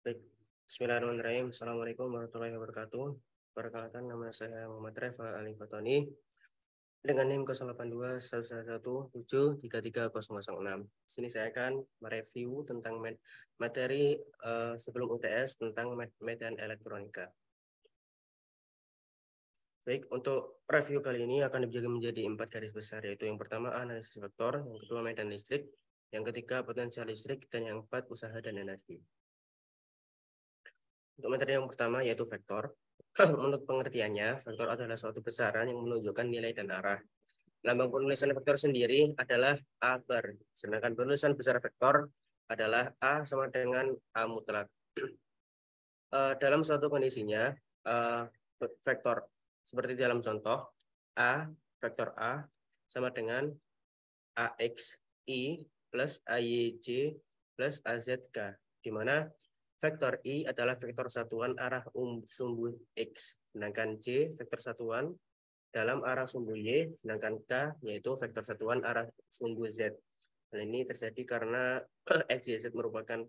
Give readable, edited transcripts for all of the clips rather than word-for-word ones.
Baik. Bismillahirrahmanirrahim. Assalamualaikum warahmatullahi wabarakatuh. Perkenalkan, nama saya Muhammad Reva Ali Fatoni dengan NIM 08211173306. Di sini saya akan mereview tentang materi sebelum UTS tentang medan elektronika. Baik, untuk review kali ini akan dibagi menjadi 4 garis besar, yaitu yang pertama analisis vektor, yang kedua medan listrik, yang ketiga potensial listrik, dan yang keempat usaha dan energi. Untuk materi yang pertama yaitu vektor. Menurut pengertiannya, vektor adalah suatu besaran yang menunjukkan nilai dan arah. Lambang penulisan vektor sendiri adalah A bar, sedangkan penulisan besar vektor adalah A sama dengan A mutlak. Dalam suatu kondisinya, vektor seperti dalam contoh, A, vektor A sama dengan AX I plus AYJ plus AZK, di mana vektor I adalah vektor satuan arah sumbu X, sedangkan J vektor satuan dalam arah sumbu Y, sedangkan K yaitu vektor satuan arah sumbu Z. Dan ini terjadi karena X, Y, Z merupakan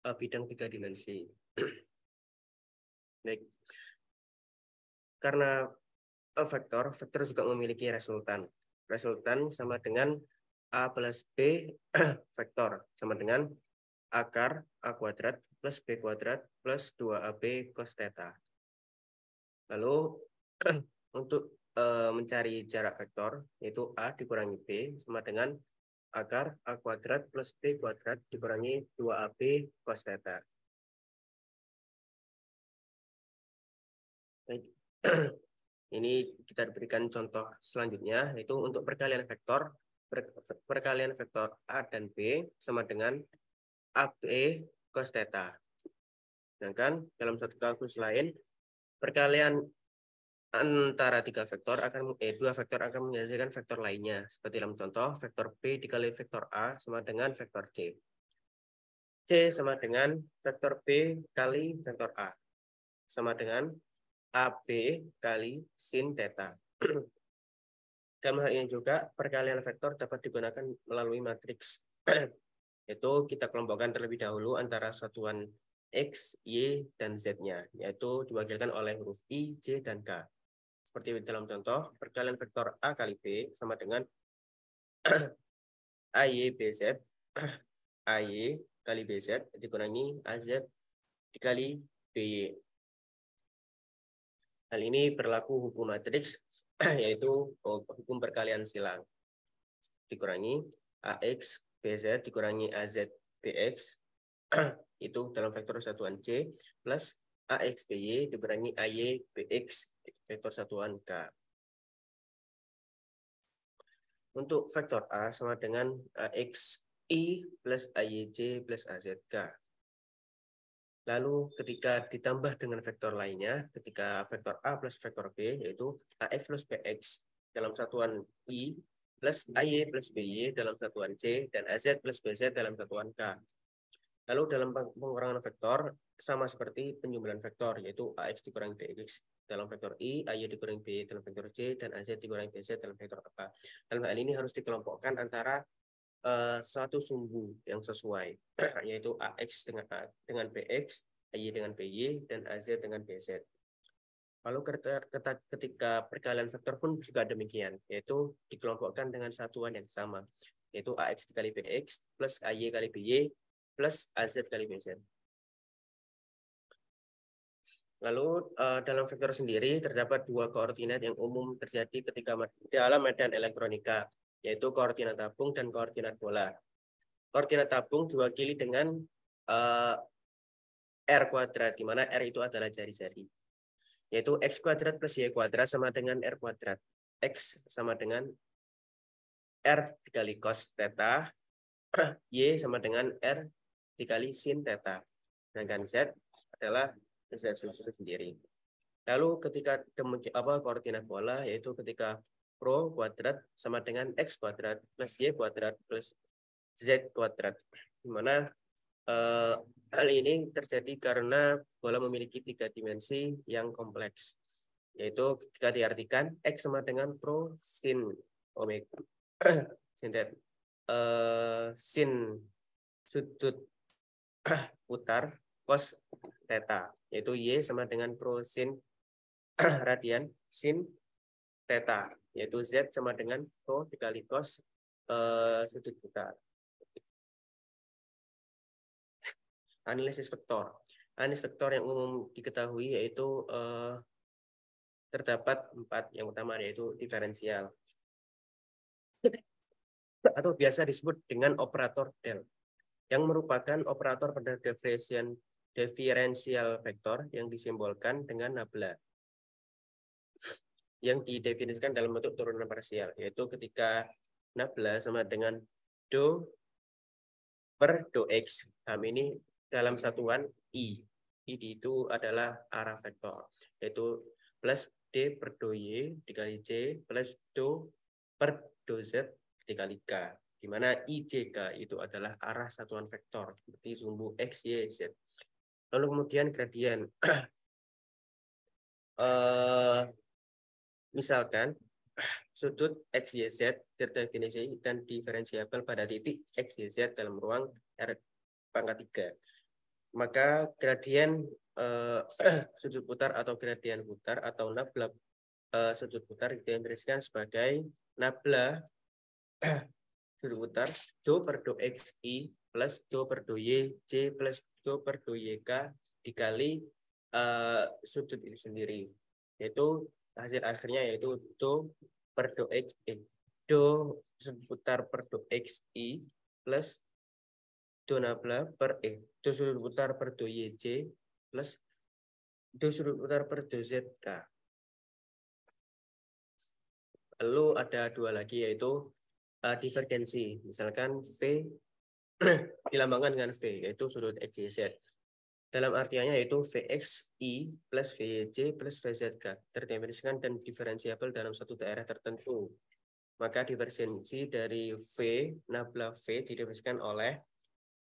bidang 3 dimensi. Baik. Karena vektor juga memiliki resultan. Resultan sama dengan A plus B vektor, sama dengan akar A kuadrat plus B kuadrat plus 2AB cos theta. Lalu untuk mencari jarak vektor, yaitu A dikurangi B sama dengan akar A kuadrat plus B kuadrat dikurangi 2AB cos theta. Baik. Ini kita berikan contoh selanjutnya, yaitu untuk perkalian vektor. Perkalian vektor A dan B sama dengan AB cos theta. Sedangkan dalam satu kalkulus lain, perkalian antara dua vektor akan menghasilkan vektor lainnya. Seperti dalam contoh, vektor B dikali vektor A sama dengan vektor C. C sama dengan vektor B kali vektor A, sama dengan AB kali sin theta. Dalam hal ini juga, perkalian vektor dapat digunakan melalui matriks. Itu kita kelompokkan terlebih dahulu antara satuan X, Y, dan Z-nya, yaitu diwakilkan oleh huruf I, J, dan K. Seperti dalam contoh, perkalian vektor A kali B sama dengan AY BZ, AY kali BZ dikurangi AZ dikali BY. Hal ini berlaku hukum matriks, yaitu hukum perkalian silang. Dikurangi AX BZ dikurangi AZ BX, itu dalam vektor satuan C, plus AX BY dikurangi AY BX vektor satuan K. Untuk vektor A sama dengan AXI plus AYJ plus AZK. Lalu ketika ditambah dengan vektor lainnya, ketika vektor A plus vektor B, yaitu AX plus BX dalam satuan I plus AY plus BY dalam satuan C, dan AZ plus BZ dalam satuan K. Lalu dalam pengurangan vektor, sama seperti penjumlahan vektor, yaitu AX dikurangi BX dalam vektor I, AY dikurangi BY dalam vektor C, dan AZ dikurangi BZ dalam vektor apa. Dalam hal ini harus dikelompokkan antara suatu sumbu yang sesuai, yaitu AX dengan BX, AY dengan BY, dan AZ dengan BZ. Lalu ketika perkalian vektor pun juga demikian, yaitu dikelompokkan dengan satuan yang sama, yaitu AX dikali BX plus AY kali BY plus AZ kali BZ. Lalu dalam vektor sendiri terdapat dua koordinat yang umum terjadi ketika dalam medan elektronika, yaitu koordinat tabung dan koordinat bola. Koordinat tabung diwakili dengan R kuadrat, di mana R itu adalah jari-jari, yaitu X kuadrat plus Y kuadrat sama dengan R kuadrat. X sama dengan R dikali cos theta, Y sama dengan R dikali sin theta, sedangkan Z adalah Z sendiri. Lalu ketika koordinat bola, yaitu ketika rho kuadrat sama dengan X kuadrat plus Y kuadrat plus Z kuadrat, di mana hal ini terjadi karena bola memiliki 3 dimensi yang kompleks, yaitu ketika diartikan X sama dengan rho sin omega sin sudut putar cos theta, yaitu Y sama dengan pro sin radian sin theta, yaitu Z sama dengan pro dikali cos sudut putar. Analisis vektor. Analisis vektor yang umum diketahui yaitu terdapat 4. Yang pertama yaitu diferensial, atau biasa disebut dengan operator del, yang merupakan operator pada diferensial vektor yang disimbolkan dengan nabla, yang didefinisikan dalam bentuk turunan parsial, yaitu ketika nabla sama dengan do per do x. Ini dalam satuan i. I itu adalah arah vektor, yaitu plus d per do y dikali c plus do per do z dikali k, di mana IJK itu adalah arah satuan vektor seperti sumbu x, y, z. Lalu kemudian gradien. Misalkan sudut x, y, z terdefinisi dan diferensiabel pada titik x, y, z dalam ruang R pangkat 3. Maka gradien sudut putar atau gradien putar atau nabla sudut putar didefinisikan sebagai nabla sudut putar do per do x i plus do per do y c plus do per do y k dikali sudut ini sendiri, yaitu hasil akhirnya yaitu do per do x do sudut putar per do x i plus do nabla per do sudut putar per do y c plus do sudut putar per do z k. Lalu ada 2 lagi yaitu divergensi. Misalkan V dilambangkan dengan V, yaitu sudut XYZ. Dalam artiannya yaitu VXI plus VYJ plus VZK terdefinisikan dan diferensiabel dalam suatu daerah tertentu. Maka divergensi dari V, nabla V didefinisikan oleh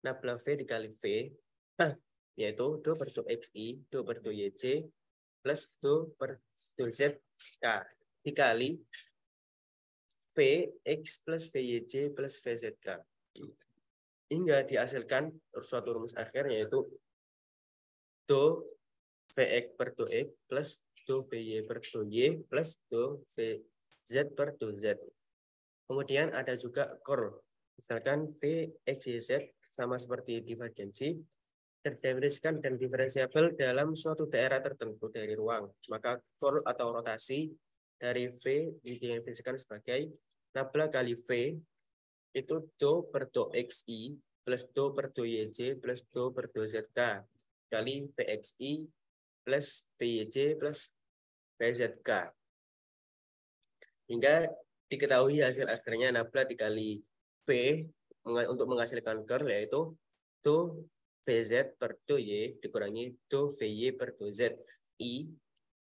nabla V dikali V, yaitu do per do XI, do per do YJ, plus do per do ZK, dikali Vx plus Vyj plus Vzk. Hingga dihasilkan suatu rumus akhir yaitu do Vx per do x plus do Vy per do y plus do Vz per do z. Kemudian ada juga curl. Misalkan Vxyz sama seperti divergensi, terdefinisikan dan diferensiabel dalam suatu daerah tertentu dari ruang. Maka curl atau rotasi dari V didefinisikan sebagai nabla kali V itu do per do xi plus do per do yj plus do per do zk kali vxi plus vyj plus vzk, hingga diketahui hasil akhirnya nabla dikali V untuk menghasilkan curl yaitu do vz per do y dikurangi do vy per do z i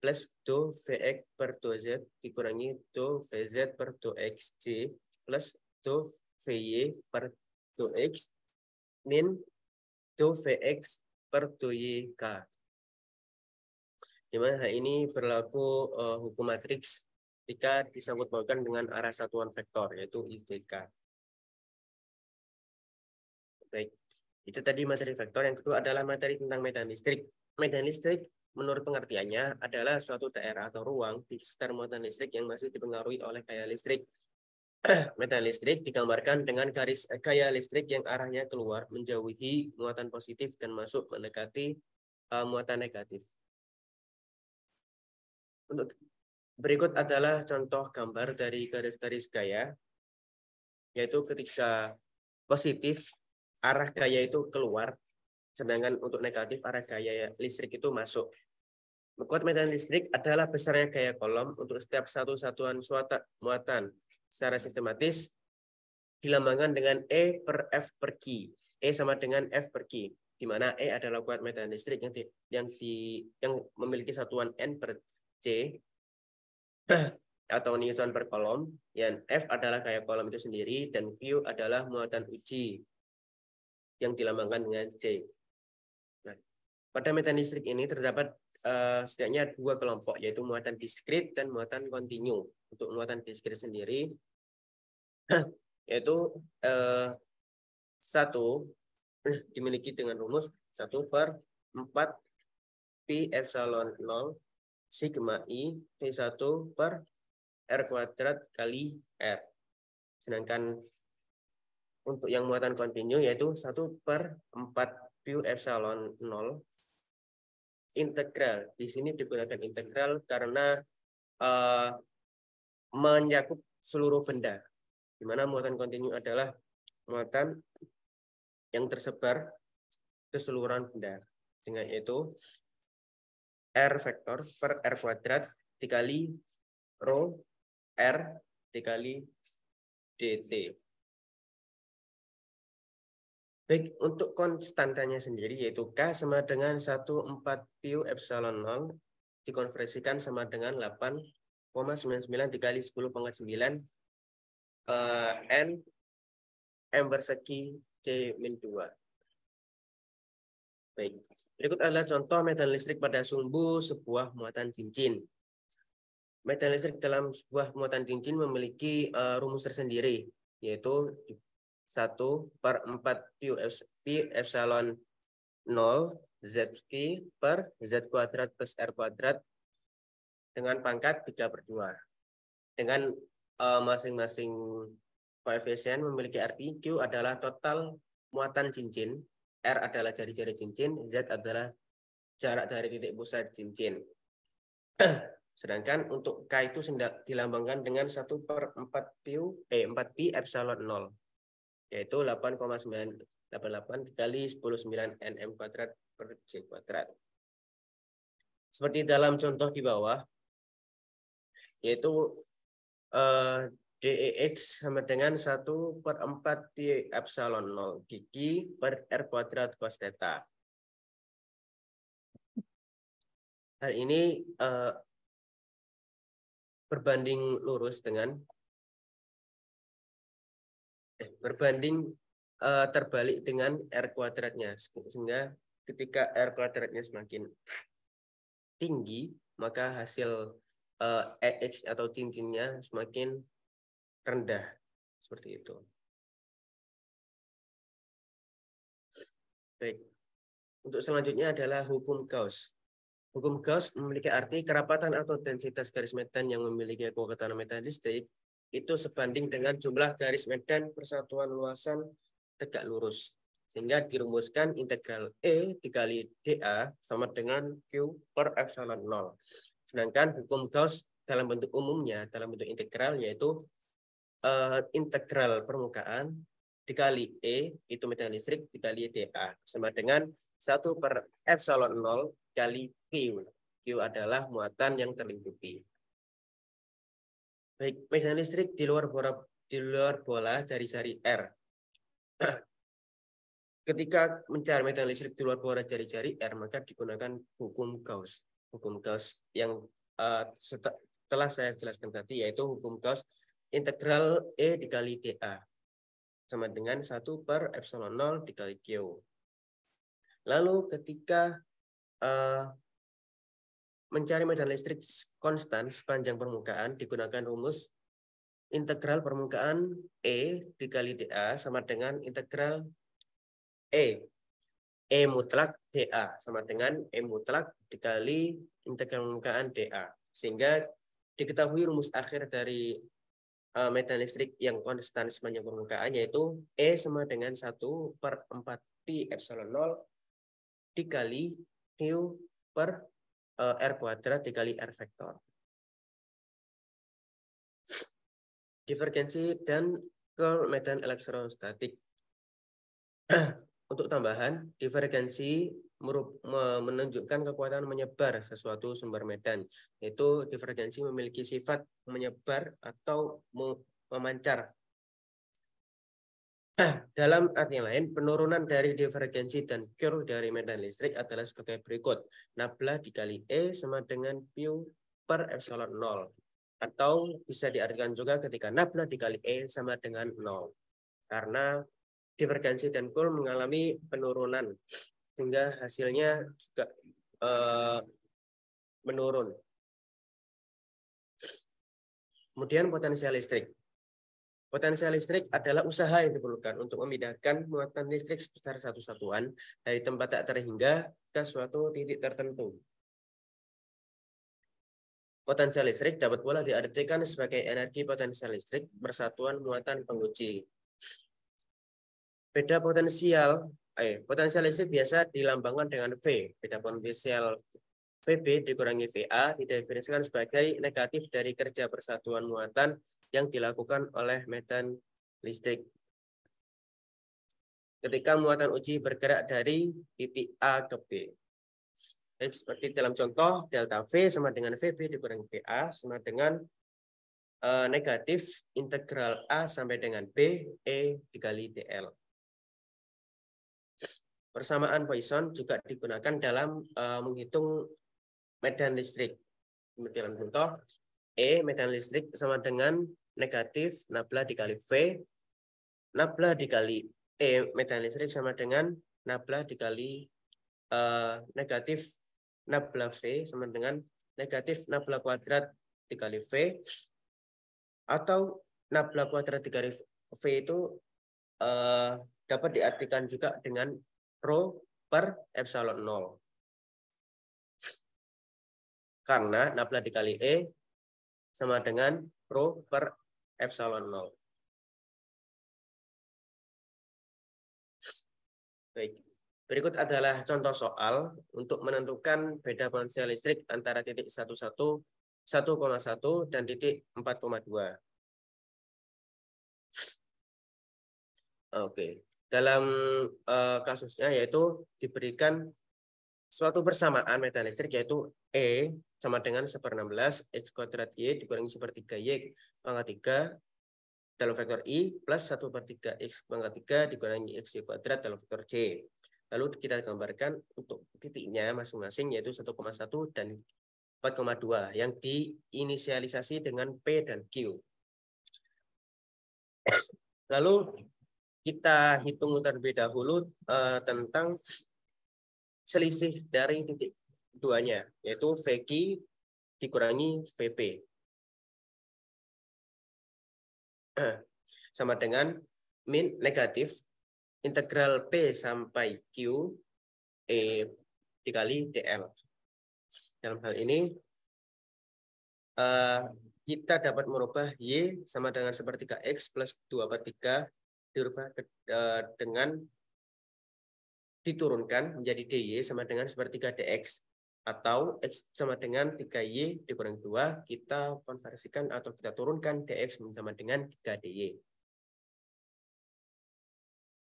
plus do Vx per do Z dikurangi do Vz per do Xj plus do Vy per do X min do Vx per do YK. Di mana hal ini berlaku hukum matriks jika disangkut pautkan dengan arah satuan vektor yaitu IJK. Baik, itu tadi materi vektor. Yang kedua adalah materi tentang medan listrik. Medan listrik menurut pengertiannya adalah suatu daerah atau ruang di sekitar muatan listrik yang masih dipengaruhi oleh gaya listrik. Medan listrik digambarkan dengan garis gaya listrik yang arahnya keluar menjauhi muatan positif dan masuk mendekati muatan negatif. Untuk berikut adalah contoh gambar dari garis-garis gaya, yaitu ketika positif arah gaya itu keluar, sedangkan untuk negatif arah gaya listrik itu masuk. Kuat medan listrik adalah besarnya gaya kolom untuk setiap satu satuan muatan secara sistematis dilambangkan dengan E per F per Q. E sama dengan F per Q, di mana E adalah kuat medan listrik yang memiliki satuan N per C atau Newton per kolom, yang F adalah gaya kolom itu sendiri dan Q adalah muatan uji yang dilambangkan dengan C. Nah, pada medan listrik ini terdapat setidaknya 2 kelompok, yaitu muatan diskrit dan muatan kontinu. Untuk muatan diskrit sendiri, yaitu 1 dimiliki dengan rumus 1/4 Pi epsilon 0 sigma I P1 per R kuadrat kali R. Sedangkan untuk yang muatan kontinu yaitu 1/4 Pi epsilon 0 integral. Di sini digunakan integral karena mencakup seluruh benda, di mana muatan kontinu adalah muatan yang tersebar keseluruhan benda, dengan itu R vektor per R kuadrat dikali rho R dikali dt. Baik, untuk konstantanya sendiri yaitu K sama dengan 1/4 pi epsilon 0 dikonversikan sama dengan 8,99 dikali 10⁹ N M persegi C-2. Baik, berikut adalah contoh medan listrik pada sumbu sebuah muatan cincin. Medan listrik dalam sebuah muatan cincin memiliki rumus tersendiri, yaitu 1/4 pi epsilon 0 ZQ per Z kuadrat plus R kuadrat dengan pangkat 3/2. Dengan masing-masing koefisien memiliki arti. Q adalah total muatan cincin, R adalah jari-jari cincin, Z adalah jarak dari titik pusat cincin. Sedangkan untuk K itu dilambangkan dengan 1/4 pi epsilon 0, yaitu 8,988 dikali 10⁹ nm kuadrat per C kuadrat. Seperti dalam contoh di bawah, yaitu DEX sama dengan 1/4 pi epsilon 0 Gigi per R kuadrat cos theta. Hal ini berbanding lurus dengan terbalik dengan R kuadratnya, sehingga ketika R kuadratnya semakin tinggi maka hasil EX atau cincinnya semakin rendah, seperti itu. Baik, untuk selanjutnya adalah hukum Gauss. Hukum Gauss memiliki arti kerapatan atau densitas garis medan yang memiliki kekuatan medan listrik itu sebanding dengan jumlah garis medan persatuan luasan tegak lurus, sehingga dirumuskan integral E dikali dA sama dengan Q per epsilon 0. Sedangkan hukum Gauss dalam bentuk umumnya, dalam bentuk integral, yaitu integral permukaan dikali E, itu medan listrik, dikali dA sama dengan 1/epsilon 0 kali Q. Q adalah muatan yang terlingkupi. Baik, medan listrik di luar bola jari-jari R. Ketika mencari medan listrik di luar bola jari-jari R, maka digunakan hukum Gauss. Hukum Gauss yang telah saya jelaskan tadi, yaitu hukum Gauss integral E dikali dA sama dengan 1/epsilon 0 dikali Q. Lalu ketika mencari medan listrik konstan sepanjang permukaan, digunakan rumus integral permukaan E dikali dA sama dengan integral E mutlak dA sama dengan E mutlak dikali integral permukaan dA. Sehingga diketahui rumus akhir dari medan listrik yang konstan sepanjang permukaan, yaitu E sama dengan 1/4 pi epsilon 0 dikali Q per R kuadrat dikali R vektor. Divergensi dan curl medan elektrostatik. Untuk tambahan, divergensi menunjukkan kekuatan menyebar sesuatu sumber medan, yaitu divergensi memiliki sifat menyebar atau memancar. Dalam arti lain, penurunan dari divergensi dan curl dari medan listrik adalah sebagai berikut. Nabla dikali E sama dengan Q per epsilon 0. Atau bisa diartikan juga ketika nabla dikali E sama dengan 0. Karena divergensi dan curl mengalami penurunan, sehingga hasilnya juga menurun. Kemudian potensial listrik. Potensial listrik adalah usaha yang diperlukan untuk memindahkan muatan listrik sebesar satu satuan dari tempat tak terhingga ke suatu titik tertentu. Potensial listrik dapat pula diartikan sebagai energi potensial listrik persatuan muatan penguji. Beda potensial listrik biasa dilambangkan dengan V. Beda potensial VB dikurangi VA didefinisikan sebagai negatif dari kerja persatuan muatan yang dilakukan oleh medan listrik. Ketika muatan uji bergerak dari titik A ke B. Seperti dalam contoh, delta V sama dengan VB dikurangi VA sama dengan negatif integral A sampai dengan B, E dikali DL. Persamaan Poisson juga digunakan dalam menghitung medan listrik. Dalam contoh, E medan listrik sama dengan negatif nabla dikali V, nabla dikali E medan listrik sama dengan nabla dikali negatif nabla V sama dengan negatif nabla kuadrat dikali V, atau nabla kuadrat dikali V itu dapat diartikan juga dengan rho per epsilon 0. Karena nabla dikali E sama dengan rho per epsilon 0. Baik. Berikut adalah contoh soal untuk menentukan beda potensial listrik antara titik 1,1 dan titik 4,2. Oke. Dalam kasusnya yaitu diberikan suatu persamaan medan listrik yaitu E sama dengan 1/16 X kuadrat Y dikurangi 1/3 Y pangkat 3 dalam vektor I plus 1/3 X pangkat 3 dikurangi X Y kuadrat dalam vektor C. Lalu kita gambarkan untuk titiknya masing-masing yaitu 1,1 dan 4,2 yang diinisialisasi dengan P dan Q. Lalu kita hitung terlebih dahulu tentang selisih dari titik duanya, yaitu VQ dikurangi VP. Sama dengan min negatif integral P sampai Q E dikali DL. Dalam hal ini, kita dapat merubah Y sama dengan 1/3 X plus 2/3 dirubah dengan diturunkan menjadi DY sama dengan 1/3 DX atau X sama dengan 3Y dikurangi 2 kita konversikan atau kita turunkan DX sama dengan 3 DY.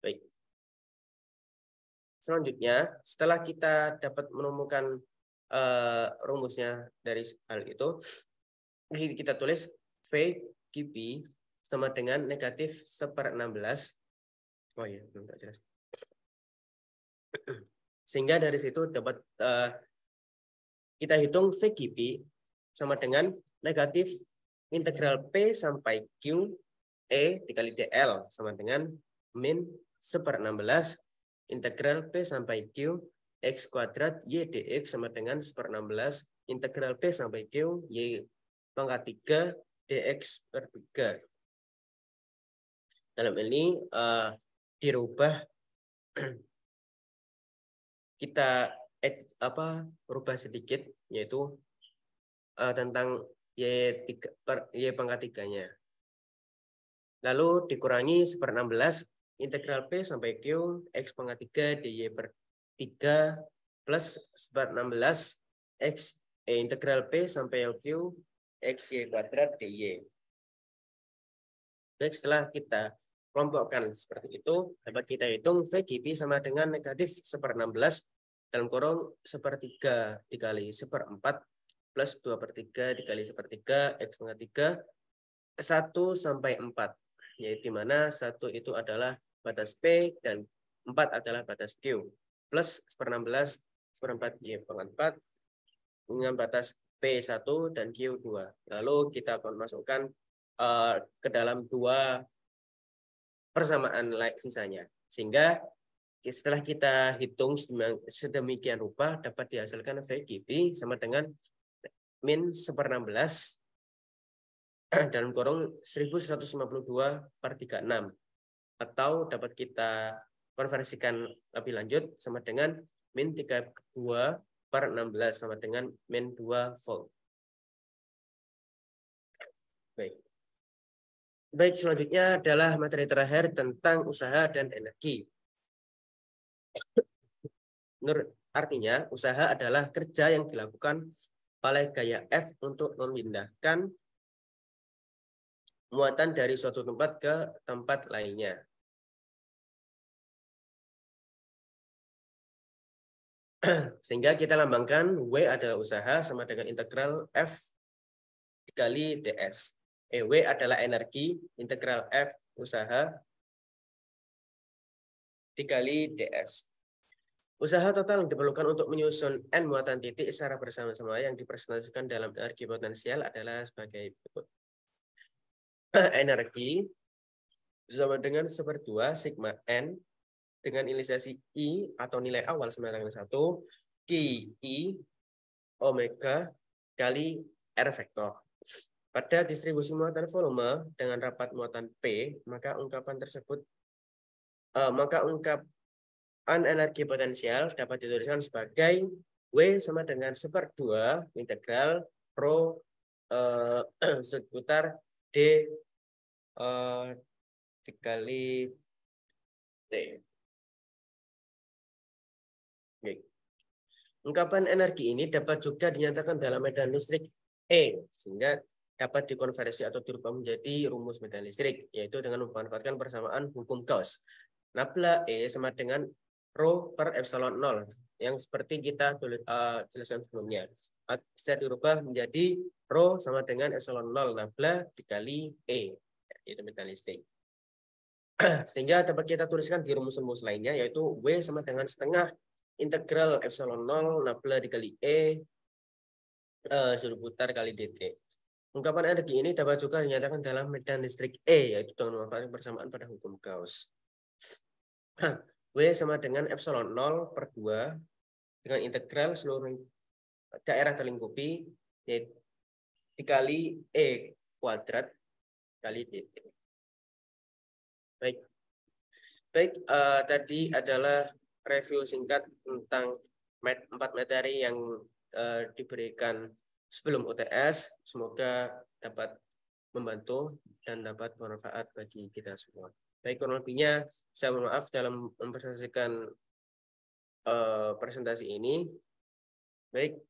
Baik. Selanjutnya setelah kita dapat menemukan rumusnya dari hal itu kita tulis VQP sama dengan negatif 1/16. Oh iya, belum jelas. Sehingga dari situ dapat kita hitung VQP sama dengan negatif integral P sampai Q E dikali DL sama dengan min 1/16 integral P sampai Q X kuadrat Y dx sama dengan 1/16 integral P sampai Q Y pangkat 3 dx per 3. Dalam ini dirubah kita rubah sedikit yaitu tentang Y pangkat 3-nya. Lalu dikurangi 1/16 integral P sampai Q X pangkat 3 dy per 3 plus 1/16 X integral P sampai Q X Y kuadrat dy. Baik, setelah kita kelompokkan seperti itu, dapat kita hitung VGP sama dengan negatif 1/16 dalam kurung 1/3 dikali 1/4 plus 2/3 dikali 1/3 X pangkat 3 1 sampai 4. Yaitu dimana 1 itu adalah batas P dan 4 adalah batas Q. Plus 1/16 1/4 Y pangkat 4 dengan batas P1 dan Q2. Lalu kita akan masukkan ke dalam dua persamaan sisanya. Sehingga setelah kita hitung sedemikian rupa dapat dihasilkan VGP sama dengan min 1/16 dalam kurung 1152 per 36, atau dapat kita konversikan lebih lanjut sama dengan min 32 per 16 sama dengan min 2 volt. Baik, selanjutnya adalah materi terakhir tentang usaha dan energi. Artinya, usaha adalah kerja yang dilakukan oleh gaya F untuk memindahkan muatan dari suatu tempat ke tempat lainnya. Sehingga kita lambangkan W adalah usaha sama dengan integral F dikali DS. W adalah energi, integral F usaha dikali DS. Usaha total yang diperlukan untuk menyusun N muatan titik secara bersama-sama yang dipresentasikan dalam energi potensial adalah sebagai berikut. Energi sama dengan 1/2 sigma N dengan inisiasi I atau nilai awal sama dengan 1 QI omega kali R vektor. Pada distribusi muatan volume dengan rapat muatan P, maka ungkapan energi potensial dapat dituliskan sebagai W sama dengan 1/2 integral rho seputar D dikali T. Ungkapan energi ini dapat juga dinyatakan dalam medan listrik E, sehingga dapat dikonversi atau dirubah menjadi rumus medan listrik, yaitu dengan memanfaatkan persamaan hukum Gauss. Nabla E sama dengan rho per epsilon 0, yang seperti kita jelaskan sebelumnya. Bisa dirubah menjadi rho sama dengan epsilon 0 nabla dikali E, yaitu medan listrik. Sehingga dapat kita tuliskan di rumus-rumus lainnya, yaitu W sama dengan setengah integral epsilon 0 nabla dikali E suruh putar kali dt. Ungkapan energi ini dapat juga dinyatakan dalam medan listrik E, yaitu dengan memanfaatkan persamaan pada hukum Gauss. W sama dengan epsilon 0 per 2 dengan integral seluruh daerah terlingkupi dikali E kuadrat kali dt. Baik, tadi adalah review singkat tentang 4 materi yang diberikan sebelum UTS. Semoga dapat membantu dan dapat bermanfaat bagi kita semua. Baik, kurang lebihnya saya mohon maaf dalam mempresentasikan presentasi ini. Baik,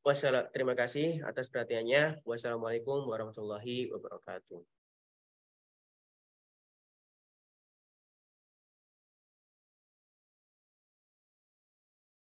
terima kasih atas perhatiannya. Wassalamualaikum warahmatullahi wabarakatuh.